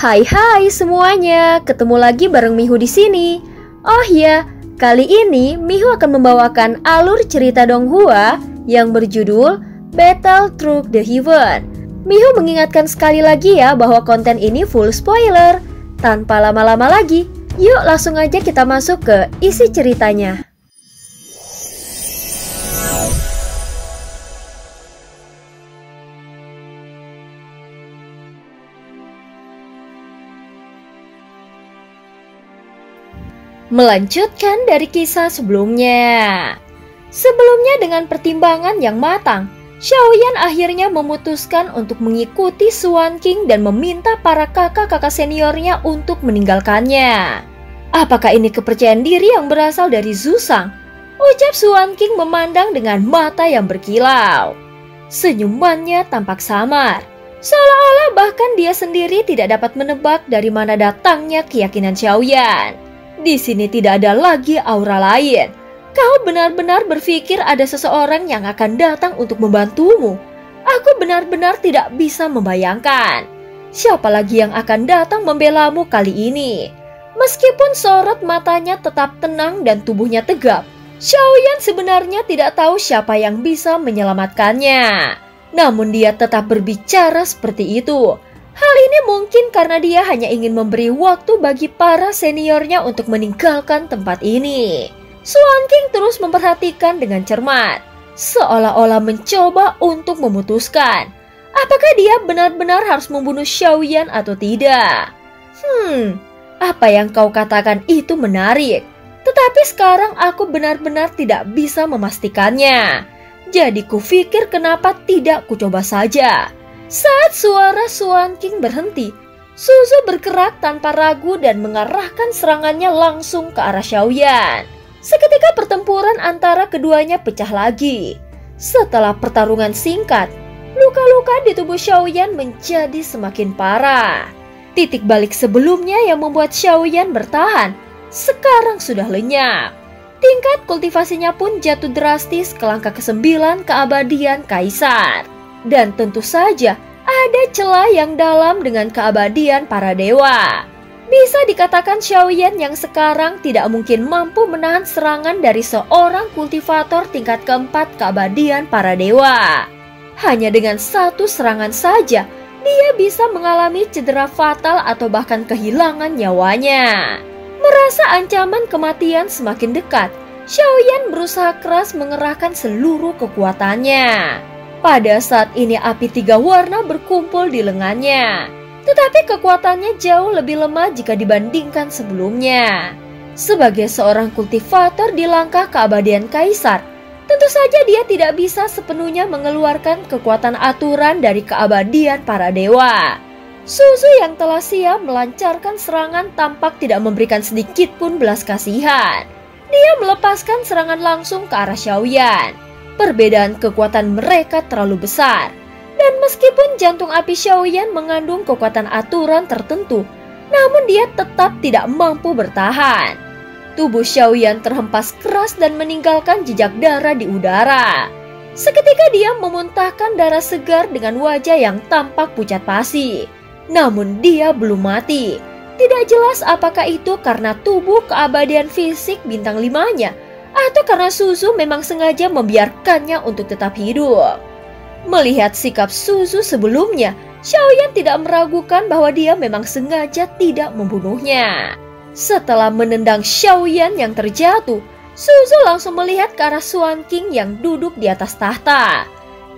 Hai semuanya, ketemu lagi bareng Mihu di sini. Oh ya, kali ini Mihu akan membawakan alur cerita Donghua yang berjudul Battle Through the Heaven. Mihu mengingatkan sekali lagi ya bahwa konten ini full spoiler. Tanpa lama-lama lagi, yuk langsung aja kita masuk ke isi ceritanya. Melanjutkan dari kisah sebelumnya. Sebelumnya dengan pertimbangan yang matang, Xiaoyan akhirnya memutuskan untuk mengikuti Suan King dan meminta para kakak-kakak seniornya untuk meninggalkannya. Apakah ini kepercayaan diri yang berasal dari Zhu-Sang? Ucap Suan King memandang dengan mata yang berkilau. Senyumannya tampak samar, seolah-olah bahkan dia sendiri tidak dapat menebak dari mana datangnya keyakinan Xiaoyan. Di sini tidak ada lagi aura lain. Kau benar-benar berpikir ada seseorang yang akan datang untuk membantumu. Aku benar-benar tidak bisa membayangkan siapa lagi yang akan datang membelamu kali ini. Meskipun sorot matanya tetap tenang dan tubuhnya tegap, Xiaoyan sebenarnya tidak tahu siapa yang bisa menyelamatkannya. Namun dia tetap berbicara seperti itu. Hal ini mungkin karena dia hanya ingin memberi waktu bagi para seniornya untuk meninggalkan tempat ini. Suan King terus memperhatikan dengan cermat, seolah-olah mencoba untuk memutuskan apakah dia benar-benar harus membunuh Xiaoyan atau tidak. Apa yang kau katakan itu menarik, tetapi sekarang aku benar-benar tidak bisa memastikannya. Jadi kupikir kenapa tidak kucoba saja. Saat suara Suan King berhenti, Suzu bergerak tanpa ragu dan mengarahkan serangannya langsung ke arah Xiaoyan. Seketika pertempuran antara keduanya pecah lagi. Setelah pertarungan singkat, luka-luka di tubuh Xiaoyan menjadi semakin parah. Titik balik sebelumnya yang membuat Xiaoyan bertahan, sekarang sudah lenyap. Tingkat kultivasinya pun jatuh drastis ke langkah ke-9 keabadian Kaisar. Dan tentu saja ada celah yang dalam dengan keabadian para dewa. Bisa dikatakan Xiaoyan yang sekarang tidak mungkin mampu menahan serangan dari seorang kultivator tingkat keempat keabadian para dewa. Hanya dengan satu serangan saja, dia bisa mengalami cedera fatal atau bahkan kehilangan nyawanya. Merasa ancaman kematian semakin dekat, Xiaoyan berusaha keras mengerahkan seluruh kekuatannya. Pada saat ini api 3 warna berkumpul di lengannya, tetapi kekuatannya jauh lebih lemah jika dibandingkan sebelumnya. Sebagai seorang kultivator di langkah keabadian Kaisar, tentu saja dia tidak bisa sepenuhnya mengeluarkan kekuatan aturan dari keabadian para dewa. Suzu yang telah siap melancarkan serangan tampak tidak memberikan sedikit pun belas kasihan. Dia melepaskan serangan langsung ke arah Xiaoyan. Perbedaan kekuatan mereka terlalu besar, dan meskipun jantung api Xiaoyan mengandung kekuatan aturan tertentu, namun dia tetap tidak mampu bertahan. Tubuh Xiaoyan terhempas keras dan meninggalkan jejak darah di udara. Seketika dia memuntahkan darah segar dengan wajah yang tampak pucat pasi. Namun dia belum mati. Tidak jelas apakah itu karena tubuh keabadian fisik bintang 5-nya, atau karena Suzu memang sengaja membiarkannya untuk tetap hidup. Melihat sikap Suzu sebelumnya, Xiaoyan tidak meragukan bahwa dia memang sengaja tidak membunuhnya. Setelah menendang Xiaoyan yang terjatuh, Suzu langsung melihat ke arah Suan King yang duduk di atas tahta.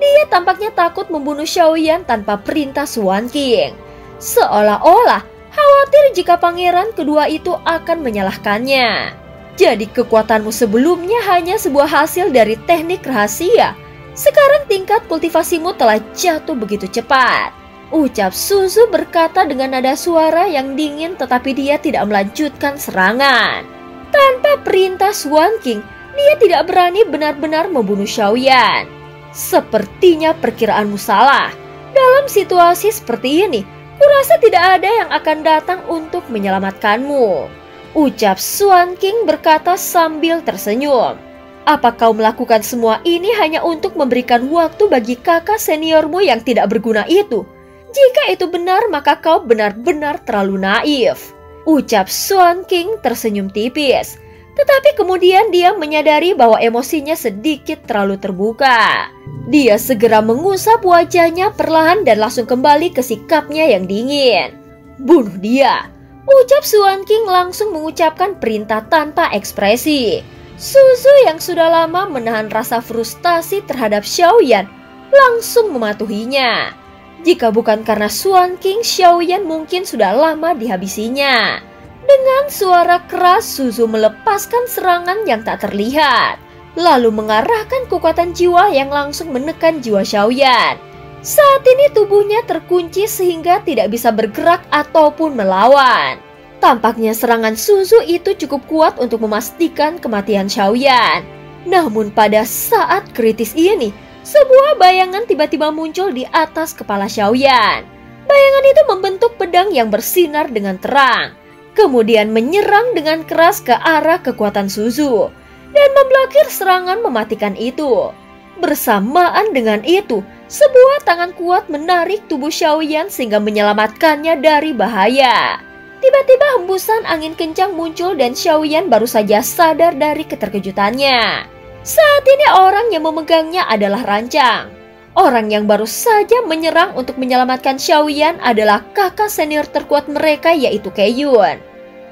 Dia tampaknya takut membunuh Xiaoyan tanpa perintah Suan King. Seolah-olah khawatir jika pangeran kedua itu akan menyalahkannya. Jadi kekuatanmu sebelumnya hanya sebuah hasil dari teknik rahasia. Sekarang tingkat kultivasimu telah jatuh begitu cepat. Ucap Suzu berkata dengan nada suara yang dingin, tetapi dia tidak melanjutkan serangan. Tanpa perintah Suan King, dia tidak berani benar-benar membunuh Xiaoyan. Sepertinya perkiraanmu salah. Dalam situasi seperti ini, kurasa tidak ada yang akan datang untuk menyelamatkanmu. Ucap Suan King berkata sambil tersenyum. Apa kau melakukan semua ini hanya untuk memberikan waktu bagi kakak seniormu yang tidak berguna itu? Jika itu benar, maka kau benar-benar terlalu naif, ucap Swan King tersenyum tipis. Tetapi kemudian dia menyadari bahwa emosinya sedikit terlalu terbuka. Dia segera mengusap wajahnya perlahan dan langsung kembali ke sikapnya yang dingin. Bunuh dia, ucap Swan King langsung mengucapkan perintah tanpa ekspresi. Suzu yang sudah lama menahan rasa frustasi terhadap Xiaoyan langsung mematuhinya. Jika bukan karena Swan King, Xiaoyan mungkin sudah lama dihabisinya. Dengan suara keras, Suzu melepaskan serangan yang tak terlihat, lalu mengarahkan kekuatan jiwa yang langsung menekan jiwa Xiaoyan. Saat ini tubuhnya terkunci sehingga tidak bisa bergerak ataupun melawan. Tampaknya serangan Suzu itu cukup kuat untuk memastikan kematian Xiaoyan. Namun pada saat kritis ini, sebuah bayangan tiba-tiba muncul di atas kepala Xiaoyan. Bayangan itu membentuk pedang yang bersinar dengan terang, kemudian menyerang dengan keras ke arah kekuatan Suzu dan memblokir serangan mematikan itu. Bersamaan dengan itu, sebuah tangan kuat menarik tubuh Xiaoyan sehingga menyelamatkannya dari bahaya. Tiba-tiba hembusan angin kencang muncul dan Xiaoyan baru saja sadar dari keterkejutannya. Saat ini orang yang memegangnya adalah Rancang. Orang yang baru saja menyerang untuk menyelamatkan Xiaoyan adalah kakak senior terkuat mereka, yaitu Keiyun.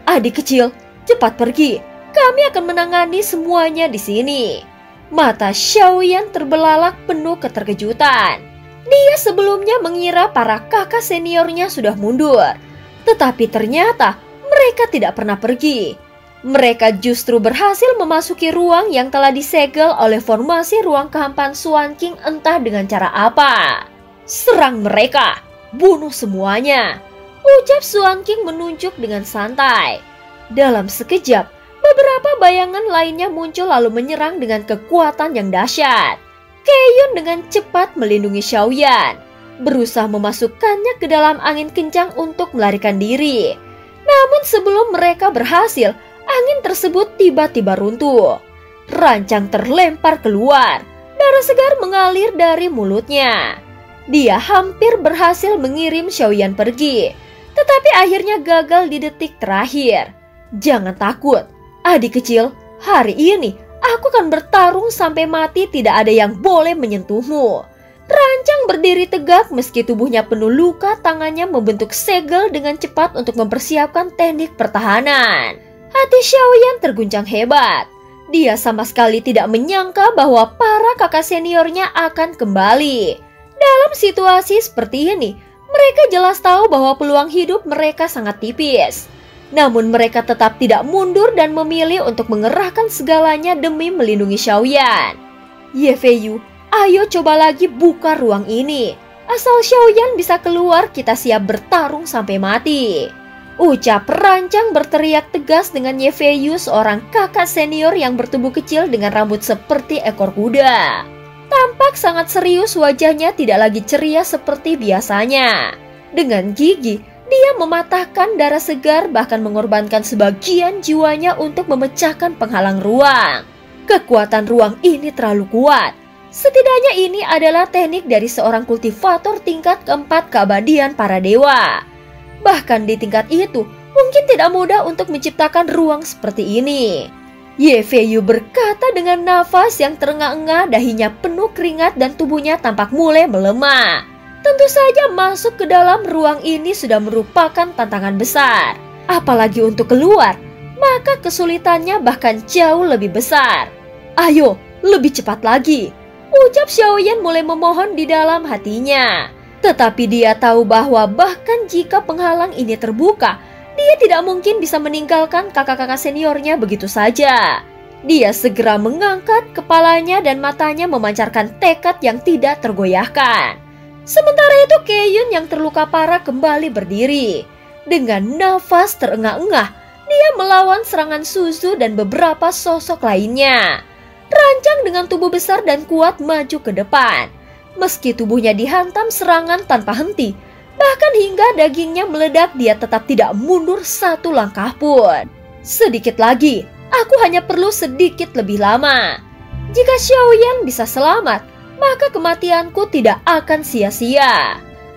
Adik kecil, cepat pergi. Kami akan menangani semuanya di sini. Mata Xiaoyan terbelalak penuh keterkejutan. Dia sebelumnya mengira para kakak seniornya sudah mundur. Tetapi ternyata mereka tidak pernah pergi. Mereka justru berhasil memasuki ruang yang telah disegel oleh formasi ruang kehampaan Swan King entah dengan cara apa. Serang mereka, bunuh semuanya, ucap Swan King menunjuk dengan santai. Dalam sekejap, beberapa bayangan lainnya muncul lalu menyerang dengan kekuatan yang dahsyat. Keiyun dengan cepat melindungi Xiaoyan, berusaha memasukkannya ke dalam angin kencang untuk melarikan diri. Namun sebelum mereka berhasil, angin tersebut tiba-tiba runtuh. Rancang terlempar keluar, darah segar mengalir dari mulutnya. Dia hampir berhasil mengirim Xiaoyan pergi, tetapi akhirnya gagal di detik terakhir. Jangan takut, adik kecil, hari ini aku akan bertarung sampai mati, tidak ada yang boleh menyentuhmu. Rancang berdiri tegak meski tubuhnya penuh luka, tangannya membentuk segel dengan cepat untuk mempersiapkan teknik pertahanan. Hati Xiaoyan terguncang hebat. Dia sama sekali tidak menyangka bahwa para kakak seniornya akan kembali. Dalam situasi seperti ini, mereka jelas tahu bahwa peluang hidup mereka sangat tipis. Namun mereka tetap tidak mundur dan memilih untuk mengerahkan segalanya demi melindungi Xiaoyan. Ye Feiyu, ayo coba lagi buka ruang ini. Asal Xiaoyan bisa keluar, kita siap bertarung sampai mati, ucap Rancang berteriak tegas dengan Ye Feiyu, seorang kakak senior yang bertubuh kecil dengan rambut seperti ekor kuda. Tampak sangat serius, wajahnya tidak lagi ceria seperti biasanya. Dengan gigi, dia mematahkan darah segar, bahkan mengorbankan sebagian jiwanya untuk memecahkan penghalang ruang. Kekuatan ruang ini terlalu kuat. Setidaknya ini adalah teknik dari seorang kultivator tingkat keempat keabadian para dewa. Bahkan di tingkat itu, mungkin tidak mudah untuk menciptakan ruang seperti ini. Ye Feiyu berkata dengan nafas yang terengah-engah, dahinya penuh keringat dan tubuhnya tampak mulai melemah. Tentu saja masuk ke dalam ruang ini sudah merupakan tantangan besar. Apalagi untuk keluar, maka kesulitannya bahkan jauh lebih besar. Ayo, lebih cepat lagi, ucap Xiaoyan mulai memohon di dalam hatinya. Tetapi dia tahu bahwa bahkan jika penghalang ini terbuka, dia tidak mungkin bisa meninggalkan kakak-kakak seniornya begitu saja. Dia segera mengangkat kepalanya dan matanya memancarkan tekad yang tidak tergoyahkan. Sementara itu Keiyun yang terluka parah kembali berdiri. Dengan nafas terengah-engah, dia melawan serangan Suzu dan beberapa sosok lainnya. Rancang dengan tubuh besar dan kuat maju ke depan. Meski tubuhnya dihantam serangan tanpa henti, bahkan hingga dagingnya meledak, dia tetap tidak mundur satu langkah pun. Sedikit lagi, aku hanya perlu sedikit lebih lama. Jika Xiaoyan bisa selamat, maka kematianku tidak akan sia-sia.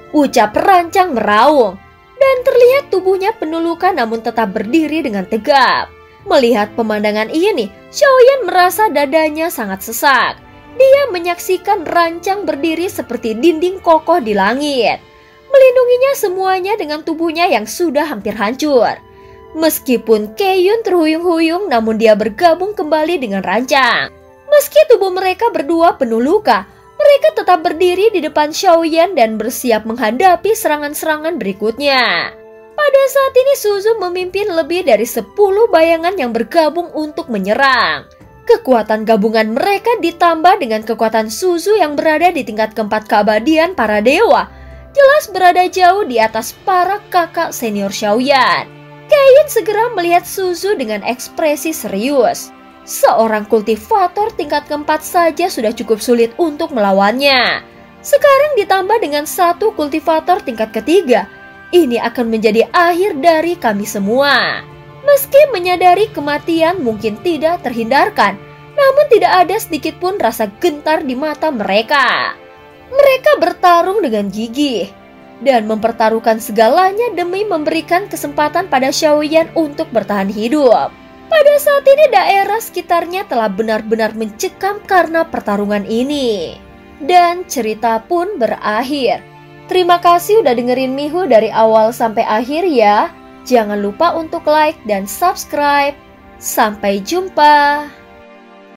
Ucap perancang meraung, dan terlihat tubuhnya penuh luka namun tetap berdiri dengan tegap. Melihat pemandangan ini, Xiaoyan merasa dadanya sangat sesak. Dia menyaksikan rancang berdiri seperti dinding kokoh di langit, melindunginya semuanya dengan tubuhnya yang sudah hampir hancur. Meskipun Keyun terhuyung-huyung, namun dia bergabung kembali dengan rancang. Meski tubuh mereka berdua penuh luka, mereka tetap berdiri di depan Xiaoyan dan bersiap menghadapi serangan-serangan berikutnya. Pada saat ini Suzu memimpin lebih dari 10 bayangan yang bergabung untuk menyerang. Kekuatan gabungan mereka ditambah dengan kekuatan Suzu yang berada di tingkat keempat keabadian para dewa, jelas berada jauh di atas para kakak senior Xiaoyan. Keyun segera melihat Suzu dengan ekspresi serius. Seorang kultivator tingkat keempat saja sudah cukup sulit untuk melawannya. Sekarang ditambah dengan satu kultivator tingkat ketiga. Ini akan menjadi akhir dari kami semua. Meski menyadari kematian mungkin tidak terhindarkan, namun tidak ada sedikit pun rasa gentar di mata mereka. Mereka bertarung dengan gigih dan mempertaruhkan segalanya demi memberikan kesempatan pada Xiaoyan untuk bertahan hidup. Pada saat ini daerah sekitarnya telah benar-benar mencekam karena pertarungan ini. Dan cerita pun berakhir. Terima kasih udah dengerin Mihu dari awal sampai akhir ya. Jangan lupa untuk like dan subscribe. Sampai jumpa.